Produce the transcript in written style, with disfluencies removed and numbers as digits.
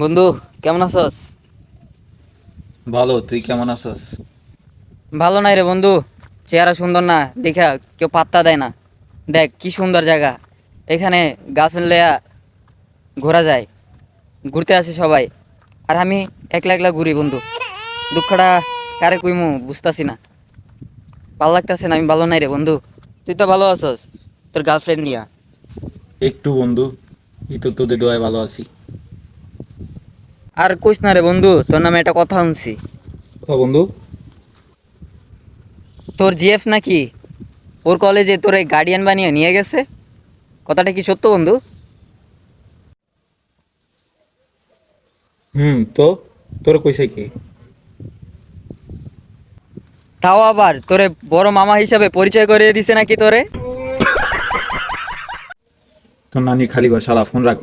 বন্ধু, কেমন আছস? ভালো, তুই কেমন আছস? ভালো নাই রে বন্ধু। চেহারা সুন্দর না দেখা কেউ পাত্তা দেয় না। দেখ কি সুন্দর জায়গা, এখানে গার্লফ্রেন্ড লইয়া ঘোরা যায়, ঘুরতে আসে সবাই। আর আমি একলা একলা ঘুরি বন্ধু। দুঃখটা কারে কইমু বুঝতাছি না, ভালো লাগতাছে না। আমি ভালো নাই রে বন্ধু। তুই তো ভালো আছস তোর গার্লফ্রেন্ড নিয়া। একটু বন্ধু, এই তো তোদের দোয়ায় ভালো আছি। আর কইস না রে বন্ধু, তোর নামে একটা কথা শুনছি। কথা বন্ধু? তোর জিএফ নাকি ওর কলেজে তোর এই গার্ডিয়ান বানিয়ে নিয়ে গেছে, কথাটা কি সত্য বন্ধু? তো তোর কইছে কি? তাও আবার তোরে বড় মামা হিসাবে পরিচয় করিয়ে দিছে নাকি তোরে? তোর নানি খালি ঘর, শালা ফোন রাখ।